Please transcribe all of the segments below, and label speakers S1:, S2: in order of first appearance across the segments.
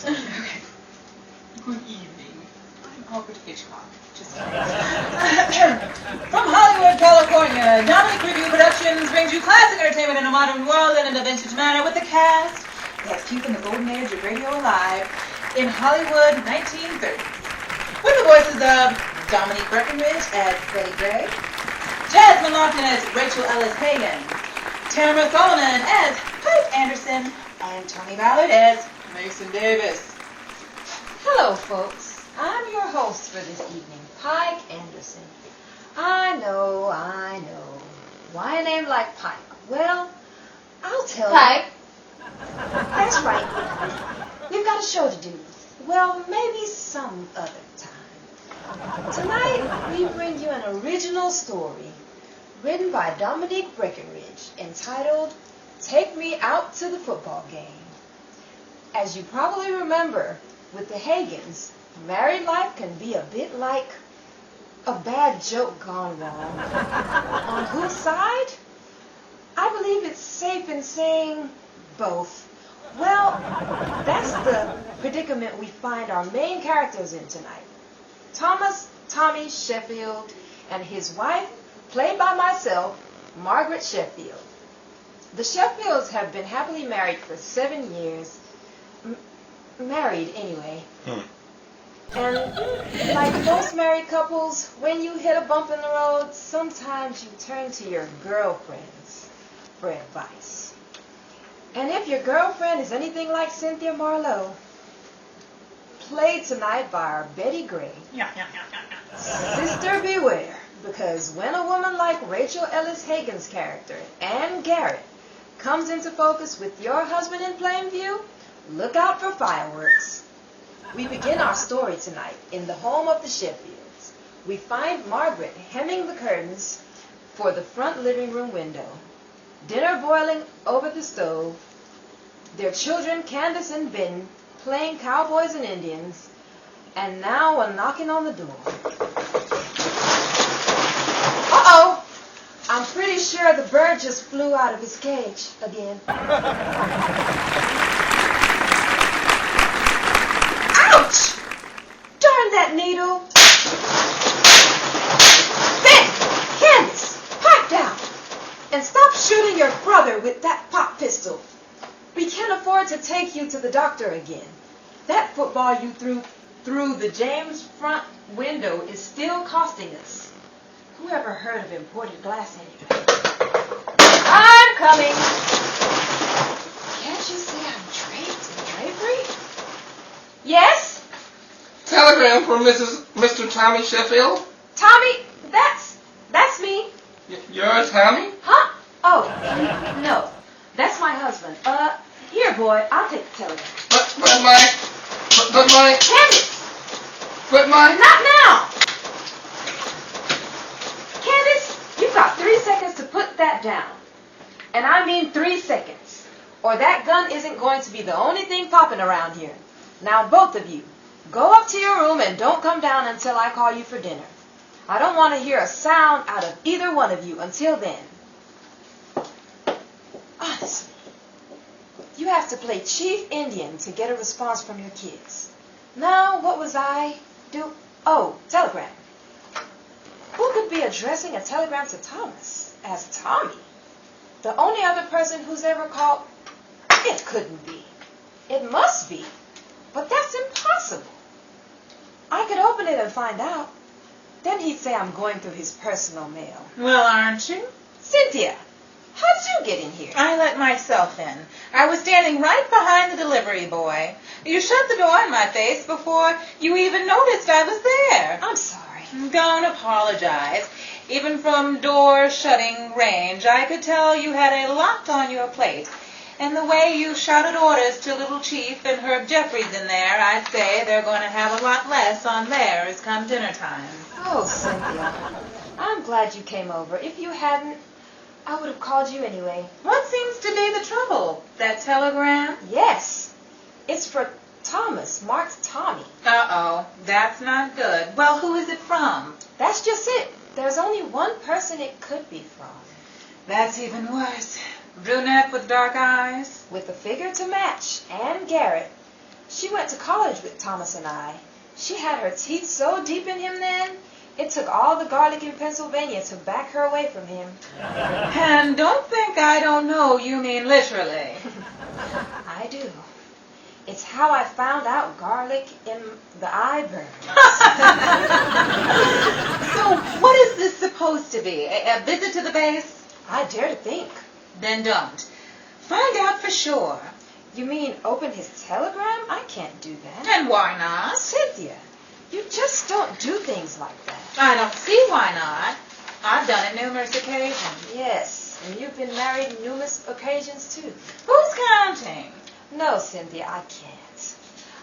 S1: Okay. Good evening. I'm Albert Hitchcock. Just From Hollywood, California, Dominique Breckenridge Productions brings you classic entertainment in a modern world and in a vintage manner with the cast that's keeping the golden age of radio alive in Hollywood 1930s. With the voices of Dominique Breckenridge as Betty Gray, Jasmine Lofton as Rachel Ellis Hagen, Tamara Solomon as Pike Anderson, and Tony Ballard as Mason Davis.
S2: Hello, folks. I'm your host for this evening, Pike Anderson. I know. Why a name like Pike? Well, I'll tell you.
S3: Pike?
S2: That's right. We've got a show to do. Well, maybe some other time. Tonight, we bring you an original story written by Dominique Breckenridge entitled Take Me Out to the Football Game. As you probably remember, with the Hagens, married life can be a bit like a bad joke gone wrong. On whose side? I believe it's safe in saying both. Well, that's the predicament we find our main characters in tonight. Tommy Sheffield, and his wife, played by myself, Margaret Sheffield. The Sheffields have been happily married for 7 years. Married, anyway. And like most married couples, when you hit a bump in the road, sometimes you turn to your girlfriends for advice. And if your girlfriend is anything like Cynthia Marlowe, played tonight by our Betty Gray, sister beware, because when a woman like Rachel Ellis Hagen's character, Anne Garrett, comes into focus with your husband in plain view, look out for fireworks. We begin our story tonight in the home of the Sheffields. We find Margaret hemming the curtains for the front living room window, dinner boiling over the stove, their children Candace and Ben playing cowboys and Indians, and now a knocking on the door. Uh-oh! I'm pretty sure the bird just flew out of his cage again. Ouch! Darn that needle! Ben! Candace! Pipe down! And stop shooting your brother with that pop pistol. We can't afford to take you to the doctor again. That football you threw through the James front window is still costing us. Who ever heard of imported glass anyway? I'm coming! Can't you see I'm draped in drapery? Yes?
S4: Telegram from Mr. Tommy Sheffield?
S2: Tommy, that's me.
S4: You're Tommy?
S2: Huh? Oh, no. That's my husband. Here, boy, I'll take the telegram.
S4: But my...
S2: Candace!
S4: But my...
S2: Not now! Candace, you've got 3 seconds to put that down. And I mean 3 seconds. Or that gun isn't going to be the only thing popping around here. Now, both of you, go up to your room and don't come down until I call you for dinner. I don't want to hear a sound out of either one of you until then. Honestly, you have to play Chief Indian to get a response from your kids. Now, what was I do? Oh, telegram. Who could be addressing a telegram to Thomas as Tommy? The only other person who's ever called? It couldn't be. It must be. But that's impossible. I could open it and find out. Then he'd say I'm going through his personal mail.
S1: Well, aren't you?
S2: Cynthia, how did you get in here?
S1: I let myself in. I was standing right behind the delivery boy. You shut the door in my face before you even noticed I was there.
S2: I'm sorry.
S1: Don't apologize. Even from door-shutting range, I could tell you had a lot on your plate. And the way you shouted orders to Little Chief and Herb Jeffries in there, I'd say they're going to have a lot less on theirs come dinner time.
S2: Oh, Cynthia, I'm glad you came over. If you hadn't, I would have called you anyway.
S1: What seems to be the trouble? That telegram?
S2: Yes. It's for Thomas, marked Tommy.
S1: Uh-oh, that's not good. Well, who is it from?
S2: That's just it. There's only one person it could be from.
S1: That's even worse. Brunette with dark eyes?
S2: With a figure to match, Anne Garrett. She went to college with Thomas and I. She had her teeth so deep in him then, it took all the garlic in Pennsylvania to back her away from him.
S1: And don't think I don't know you mean literally.
S2: I do. It's how I found out garlic in the eye burns.
S1: So what is this supposed to be? A visit to the base?
S2: I dare to think.
S1: Then don't. Find out for sure.
S2: You mean open his telegram? I can't do that.
S1: And why not?
S2: Cynthia, you just don't do things like that.
S1: I don't see why not. I've done it numerous occasions.
S2: Yes, and you've been married numerous occasions too.
S1: Who's counting?
S2: No, Cynthia, I can't.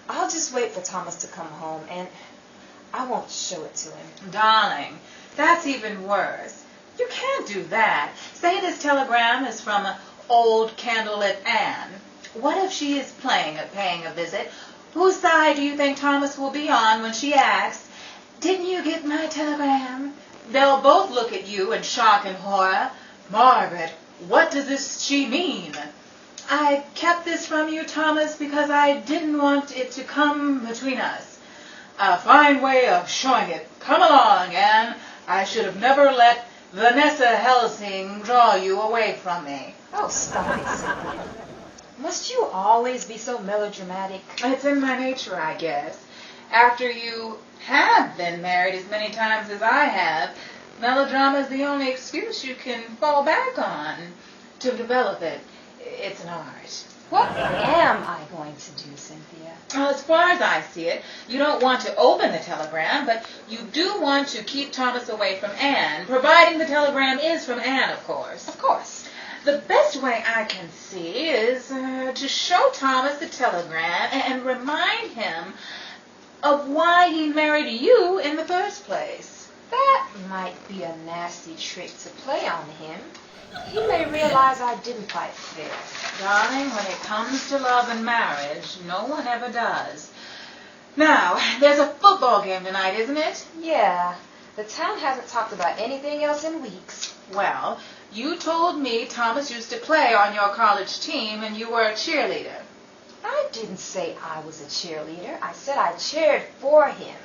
S2: I'll just wait for Thomas to come home, and I won't show it to him.
S1: Darling, that's even worse. You can't do that. Say this telegram is from old candlelit Anne. What if she is paying a visit? Whose side do you think Thomas will be on when she asks, "Didn't you get my telegram?" They'll both look at you in shock and horror. "Margaret, what does she mean?" "I kept this from you, Thomas, because I didn't want it to come between us." "A fine way of showing it. Come along, Anne. I should have never let Vanessa Helsing draw you away from me."
S2: Oh, stop it, Cynthia. Must you always be so melodramatic?
S1: It's in my nature, I guess. After you have been married as many times as I have, melodrama is the only excuse you can fall back on to develop it. It's an art.
S2: What am I going to do, Cynthia?
S1: Well, as far as I see it, you don't want to open the telegram, but you do want to keep Thomas away from Anne, providing the telegram is from Anne, of course.
S2: Of course.
S1: The best way I can see is to show Thomas the telegram and remind him of why he married you in the first place.
S2: That might be a nasty trick to play on him. He may realize I didn't fight fair.
S1: Darling, when it comes to love and marriage, no one ever does. Now, there's a football game tonight, isn't it?
S2: Yeah, the town hasn't talked about anything else in weeks.
S1: Well, you told me Thomas used to play on your college team and you were a cheerleader.
S2: I didn't say I was a cheerleader. I said I cheered for him.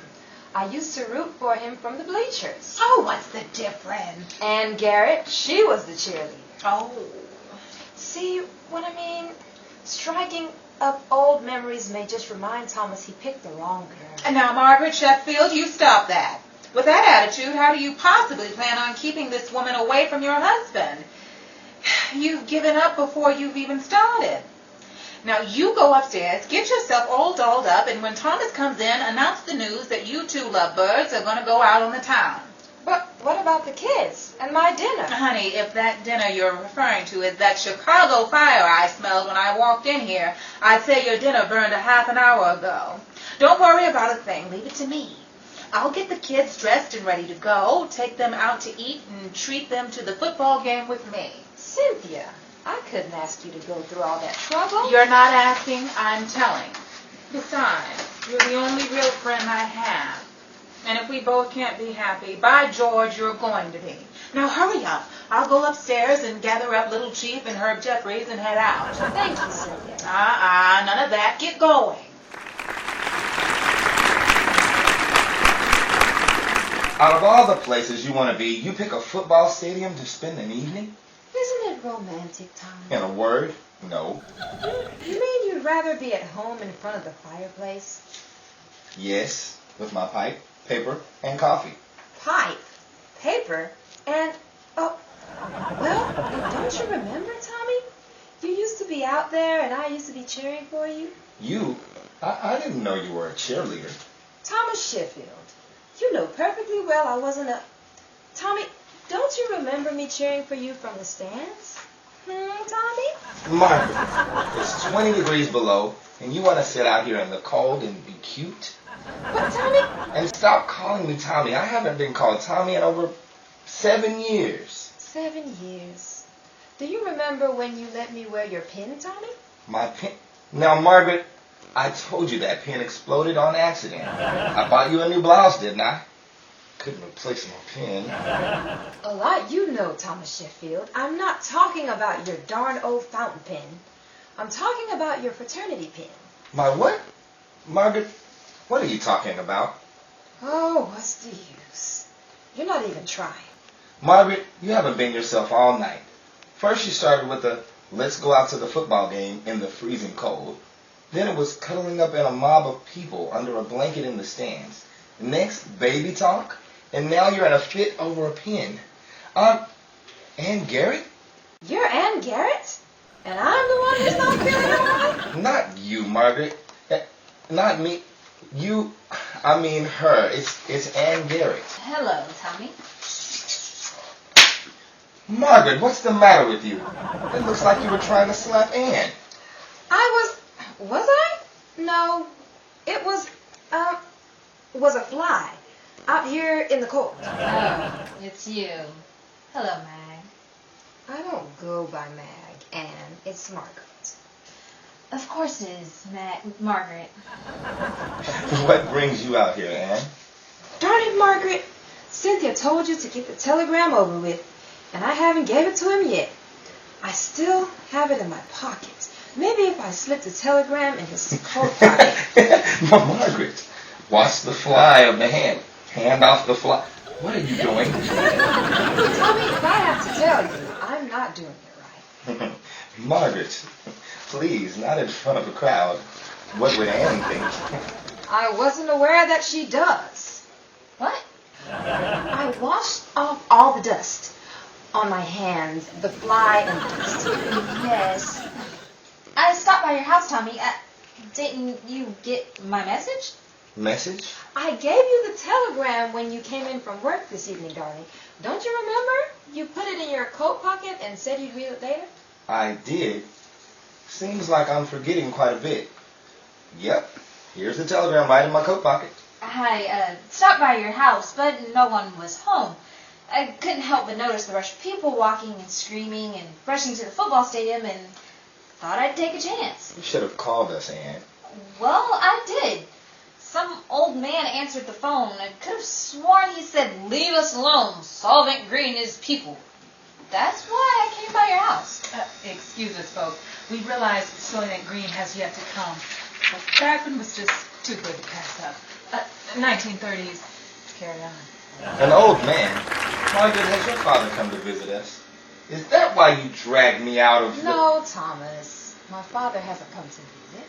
S2: I used to root for him from the bleachers.
S1: Oh, what's the difference?
S2: Ann Garrett, she was the cheerleader.
S1: Oh.
S2: See what I mean? Striking up old memories may just remind Thomas he picked the wrong girl.
S1: And now, Margaret Sheffield, you stop that. With that attitude, how do you possibly plan on keeping this woman away from your husband? You've given up before you've even started. Now, you go upstairs, get yourself all dolled up, and when Thomas comes in, announce the news that you two lovebirds are going to go out on the town.
S2: But what about the kids and my dinner?
S1: Honey, if that dinner you're referring to is that Chicago fire I smelled when I walked in here, I'd say your dinner burned a half an hour ago. Don't worry about a thing. Leave it to me. I'll get the kids dressed and ready to go, take them out to eat, and treat them to the football game with me.
S2: Cynthia, I couldn't ask you to go through all that trouble.
S1: You're not asking, I'm telling. Besides, you're the only real friend I have. And if we both can't be happy, by George, you're going to be. Now hurry up. I'll go upstairs and gather up Little Chief and Herb Jeffries and head out.
S2: Thank you, Cynthia.
S1: None of that. Get going.
S3: Out of all the places you want to be, you pick a football stadium to spend an evening?
S2: Isn't it romantic, Tom?
S3: In a word, no.
S2: You mean you'd rather be at home in front of the fireplace?
S3: Yes, with my pipe, paper, and coffee.
S2: Pipe, paper, and... oh, well, don't you remember, Tommy? You used to be out there and I used to be cheering for you.
S3: You? I didn't know you were a cheerleader.
S2: Thomas Sheffield, you know perfectly well I wasn't a... Tommy, don't you remember me cheering for you from the stands? Tommy?
S3: Margaret, it's 20 degrees below, and you want to sit out here in the cold and be cute?
S2: But, Tommy...
S3: And stop calling me Tommy. I haven't been called Tommy in over 7 years.
S2: 7 years. Do you remember when you let me wear your pin, Tommy?
S3: My pin? Now, Margaret, I told you that pin exploded on accident. I bought you a new blouse, didn't I? Couldn't replace my pin.
S2: A lot you know, Thomas Sheffield. I'm not talking about your darn old fountain pen. I'm talking about your fraternity pin.
S3: My what? Margaret, what are you talking about?
S2: Oh, what's the use? You're not even trying.
S3: Margaret, you haven't been yourself all night. First you started with the let's go out to the football game in the freezing cold. Then it was cuddling up in a mob of people under a blanket in the stands. Next, baby talk. And now you're in a fit over a pen. Ann Garrett?
S2: You're Ann Garrett? And I'm the one who's not feeling all right?
S3: Not you, Margaret. Not me. You, I mean her. It's Ann Garrett.
S1: Hello, Tommy.
S3: Margaret, what's the matter with you? It looks like you were trying to slap Ann.
S2: Was I? No, it was a fly out here in the cold.
S1: Oh, it's you. Hello, Mag.
S2: I don't go by Mag, Ann. It's Margaret.
S1: Of course it is, Margaret.
S3: What brings you out here, Ann?
S2: Darn it, Margaret. Cynthia told you to get the telegram over with, and I haven't gave it to him yet. I still have it in my pocket. Maybe if I slipped a telegram in his coat pocket.
S3: Margaret, watch the fly of the hand. Hand off the fly. What are you doing?
S2: Tommy, if I have to tell you, I'm not doing it right.
S3: Margaret, please, not in front of a crowd. What would Ann think?
S2: I wasn't aware that she does.
S1: What?
S2: I washed off all the dust on my hands, the fly and dust.
S1: Yes. I stopped by your house, Tommy. Didn't you get my message?
S3: Message?
S2: I gave you the telegram when you came in from work this evening, darling. Don't you remember? You put it in your coat pocket and said you'd read it later.
S3: I did. Seems like I'm forgetting quite a bit. Yep, here's the telegram right in my coat pocket.
S1: I stopped by your house, but no one was home. I couldn't help but notice the rush of people walking and screaming and rushing to the football stadium, and thought I'd take a chance.
S3: You should have called us, Ann.
S1: Well, I did. Some old man answered the phone. I could have sworn he said, "Leave us alone. Solvent Green is people." That's why I came by your house.
S5: Excuse us, folks. We realize Solvent Green has yet to come. But that one was just too good to pass up. 1930's. Carry on.
S3: An old man? Margaret, has your father come to visit us? Is that why you dragged me out of the...
S2: No, Thomas. My father hasn't come to visit.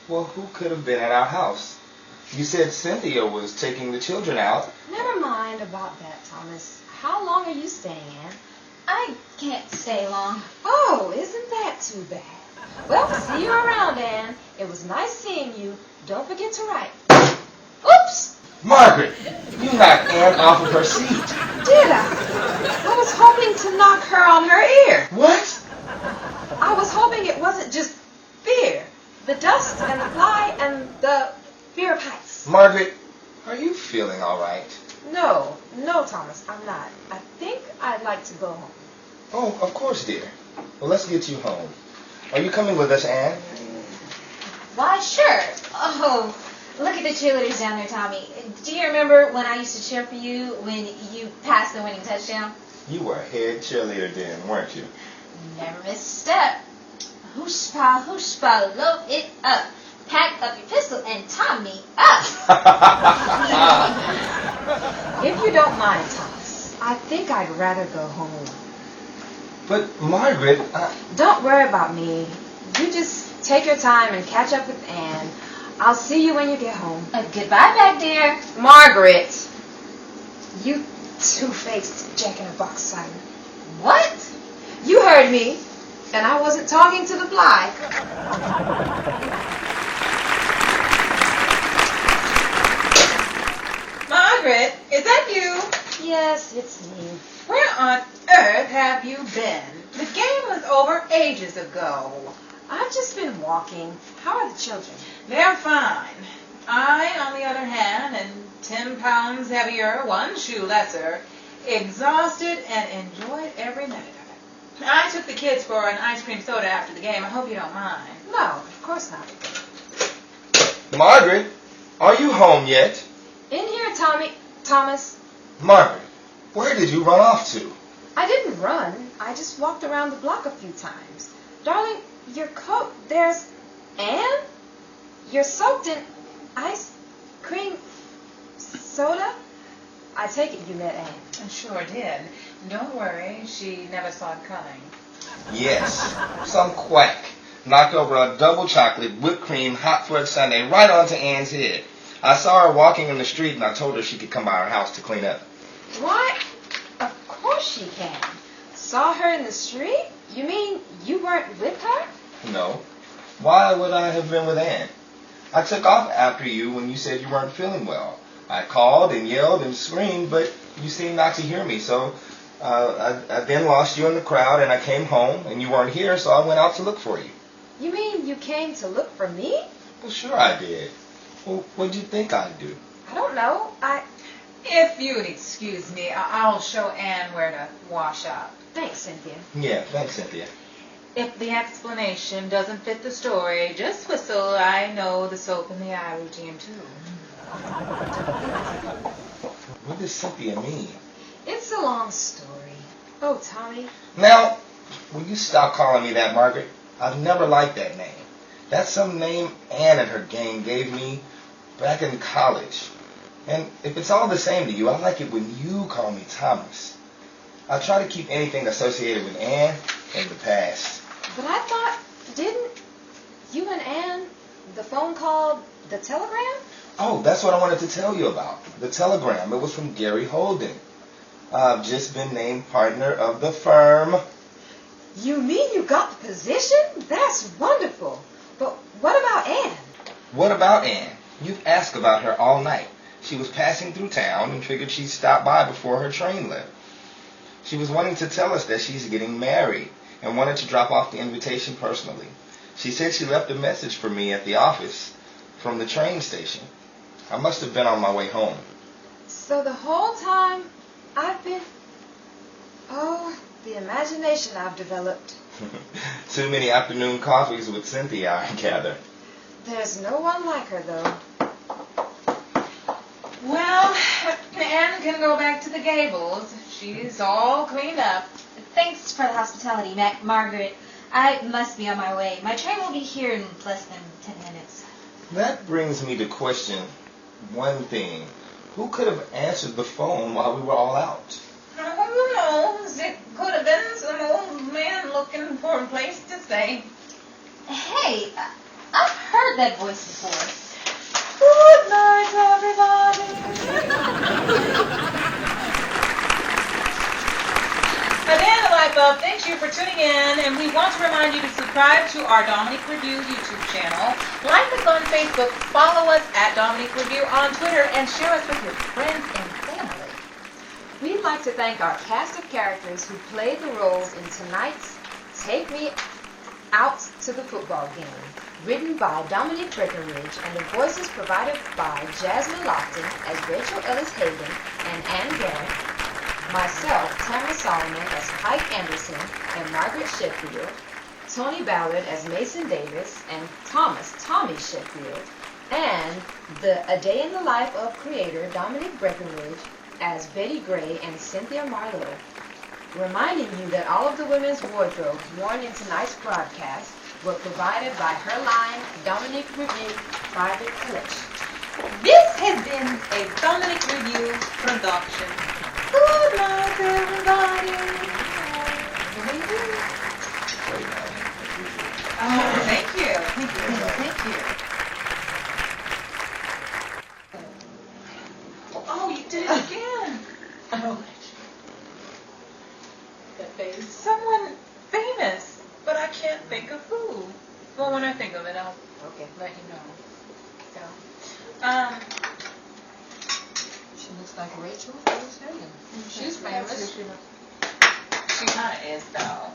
S3: Well, who could have been at our house? You said Cynthia was taking the children out.
S2: Never mind about that, Thomas. How long are you staying, Ann?
S1: I can't stay long.
S2: Oh, isn't that too bad? Well, see you around, Ann. It was nice seeing you. Don't forget to write. Oops!
S3: Margaret, you knocked Ann off of her seat.
S2: Did I? I was hoping to knock her on her ear.
S3: What?
S2: I was hoping it wasn't just fear. The dust and the fly and the fear of heights.
S3: Margaret, are you feeling all right?
S2: No, Thomas, I'm not. I think I'd like to go home.
S3: Oh, of course, dear. Well, let's get you home. Are you coming with us, Ann?
S1: Why, sure. Oh, look at the cheerleaders down there, Tommy. Do you remember when I used to cheer for you when you passed the winning touchdown?
S3: You were a head cheerleader then, weren't you?
S1: Never missed a step. Hoosh pa, load it up. Pack up your pistol and tie me up.
S2: If you don't mind, Thomas, I think I'd rather go home.
S3: But, Margaret,
S2: Don't worry about me. You just take your time and catch up with Ann. I'll see you when you get home.
S1: Goodbye, back dear.
S2: Margaret! You two-faced jack-in-a-box siren.
S1: What?
S2: You heard me, and I wasn't talking to the fly.
S1: Margaret, is that you?
S2: Yes, it's me.
S1: Where on earth have you been? The game was over ages ago.
S2: I've just been walking. How are the children?
S1: They're fine. I, on the other hand, am 10 pounds heavier, 1 shoe lesser, exhausted and enjoyed every minute of it. I took the kids for an ice cream soda after the game. I hope you don't mind.
S2: No, of course not.
S3: Margaret, are you home yet?
S2: In here, Thomas.
S3: Margaret, where did you run off to?
S2: I didn't run. I just walked around the block a few times. Darling, your coat, there's... Ann? You're soaked in... Ice cream soda? I take it you met Anne.
S5: I sure did. Don't worry, she never saw it coming.
S3: Yes, some quack knocked over a double chocolate whipped cream hot fudge sundae right onto Anne's head. I saw her walking in the street and I told her she could come by our house to clean up.
S2: What? Of course she can. Saw her in the street? You mean you weren't with her?
S3: No. Why would I have been with Anne? I took off after you when you said you weren't feeling well. I called and yelled and screamed, but you seemed not to hear me, so I then lost you in the crowd and I came home and you weren't here, so I went out to look for you.
S2: You mean you came to look for me?
S3: Well, sure I did. Well, what'd you think I'd do?
S2: I don't know.
S5: If you'd excuse me, I'll show Anne where to wash up.
S2: Thanks, Cynthia.
S3: Yeah, thanks, Cynthia.
S5: If the explanation doesn't fit the story, just whistle. I know the soap and the eye routine, too.
S3: What does Cynthia mean?
S2: It's a long story. Oh, Tommy.
S3: Now, will you stop calling me that, Margaret? I've never liked that name. That's some name Anne and her gang gave me back in college. And if it's all the same to you, I like it when you call me Thomas. I try to keep anything associated with Anne in the past.
S2: But I thought, didn't you and Anne, the phone call, the telegram?
S3: Oh, that's what I wanted to tell you about. The telegram. It was from Gary Holden. I've just been named partner of the firm.
S2: You mean you got the position? That's wonderful. But what about Anne?
S3: What about Anne? You've asked about her all night. She was passing through town and figured she'd stop by before her train left. She was wanting to tell us that she's getting married and wanted to drop off the invitation personally. She said she left a message for me at the office from the train station. I must have been on my way home.
S2: So the whole time I've been... Oh, the imagination I've developed.
S3: Too many afternoon coffees with Cynthia, I gather.
S2: There's no one like her, though.
S5: Well, Anne can go back to the Gables. She's all cleaned up.
S6: Thanks for the hospitality, Margaret. I must be on my way. My train will be here in less than 10 minutes.
S3: That brings me to question one thing. Who could have answered the phone while we were all out?
S5: Who knows? It could have been some old man looking for a place to stay.
S6: Hey, I've heard that voice before.
S5: Good night, everybody. At the end of Life Up, thank you for tuning in, and we want to remind you to subscribe to our Dominique Review YouTube channel, like us on Facebook, follow us at Dominique Review on Twitter, and share us with your friends and family.
S2: We'd like to thank our cast of characters who played the roles in tonight's Take Me Out to the Football Game, written by Dominique Breckenridge, and the voices provided by Jasmine Lofton as Rachel Ellis Hagen and Anne Garrett, myself, Tamara Solomon, as Pike Anderson and Margaret Sheffield, Tony Ballard as Mason Davis and Thomas Tommy Sheffield, and A Day in the Life of creator Dominique Breckenridge as Betty Gray and Cynthia Marlowe. Reminding you that all of the women's wardrobes worn in tonight's broadcast were provided by her line Dominique Review Private Collection.
S5: This has been a Dominique Review production. Good night, everybody. Oh, thank you. Thank you. Oh, you did it again. Oh. That face. Someone famous, but I can't think of who. Well, when I think of it, I'll let you know. So,
S2: She looks like Rachel Ellis Hagen. She's famous.
S5: She kind of is, though.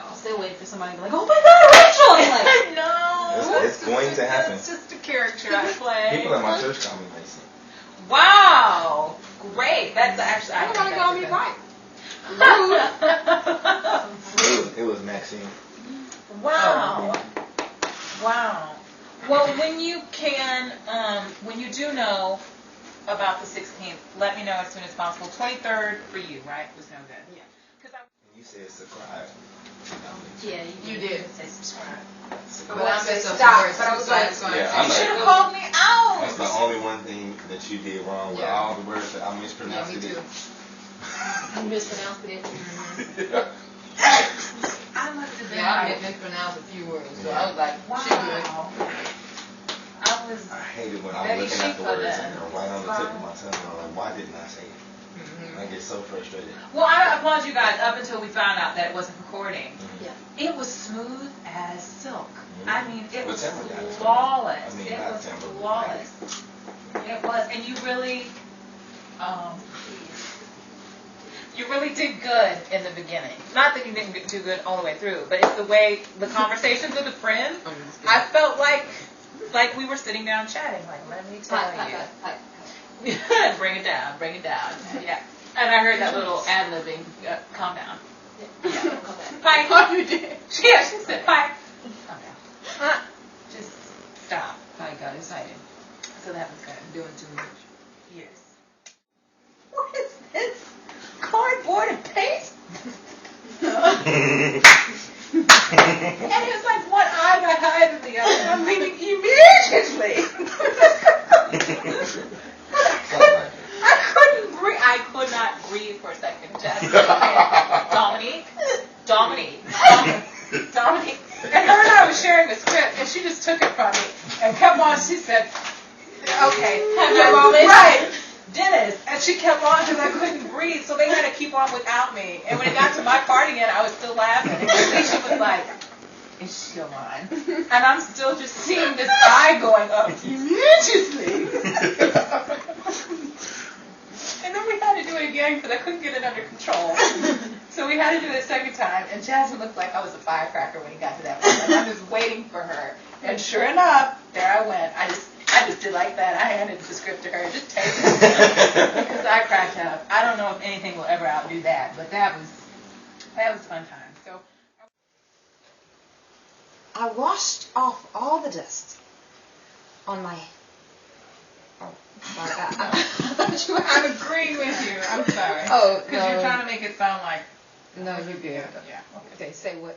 S6: I'm still waiting for somebody to be like, oh my God, Rachel! I'm like,
S5: I know.
S3: It's going to happen.
S5: It's just a character I play.
S3: People at my church call me Mason.
S5: Wow. Great. That's actually...
S2: Everybody call me Mike.
S3: It was Maxine.
S5: Wow. Wow. Well, when you do know about the 16th, let me know as soon as possible. 23rd for you, right? Was no good. Yeah.
S3: You said surprise.
S6: Yeah,
S5: You did.
S6: Say subscribe.
S2: I wanted to say stop, but I was like,
S7: Yeah, I'm
S5: You should have
S7: like,
S5: called me out.
S7: that's the only one thing that you did wrong with all the words that I mispronounced it.
S2: You mispronounced it.
S5: I must have been
S2: Yeah, I
S5: like,
S2: mispronounced a few words, so
S7: Yeah.
S2: I was like, she good.
S5: wow. I was.
S7: I hate it when I'm
S5: Very
S7: looking at the
S5: chic
S7: words
S5: for
S7: and
S5: that.
S7: they're right on the tip of my tongue, and I'm like, why didn't I say it? I get so frustrated.
S5: Well, I applaud you guys up until we found out that it wasn't recording.
S2: Yeah.
S5: It was smooth as silk. I mean, it
S7: But
S5: was
S7: Tamara got it.
S5: flawless.
S7: I mean,
S5: It
S7: not
S5: was
S7: Tamara, but
S5: flawless. It was, and you really did good in the beginning. Not that you didn't do good all the way through, but it's the way the conversations with a friend. I felt like we were sitting down chatting. Like, let me tell you. Bring it down, bring it down. Yeah. And I heard that little ad-libbing. Calm down. Yeah. Pipe. Oh, you did. Yeah, she said pipe. Calm down. Just stop. I got excited. So that was good.
S2: Doing too much.
S5: Yes. What is this? Cardboard and paste? And it was like one eye got higher than the other. And I'm leaving immediately. I could not breathe for a second. Dominique. And her and I was sharing a script, and she just took it from me and kept on. She said, "Okay, have your moment." Right, Dennis. And she kept on because I couldn't breathe, so they had to keep on without me. And when it got to my part again, I was still laughing. And Alicia was like, "Is she still on?" And I'm still just seeing this eye going up immediately. And then we had to do it again because I couldn't get it under control. So we had to do it a second time, and Jasmine looked like I was a firecracker when he got to that point. Like, I'm just waiting for her. And sure enough, there I went. I just did like that. I handed the script to her. Just take it. Because I cracked up. I don't know if anything will ever outdo that, but that was fun time. So
S2: I washed off all the dust on my. Oh, sorry. I thought you were.
S5: I'm agreeing with you. I'm sorry.
S2: Oh,
S5: Because you're trying to make it sound like.
S2: No, you're good.
S5: Yeah.
S2: Okay, say what?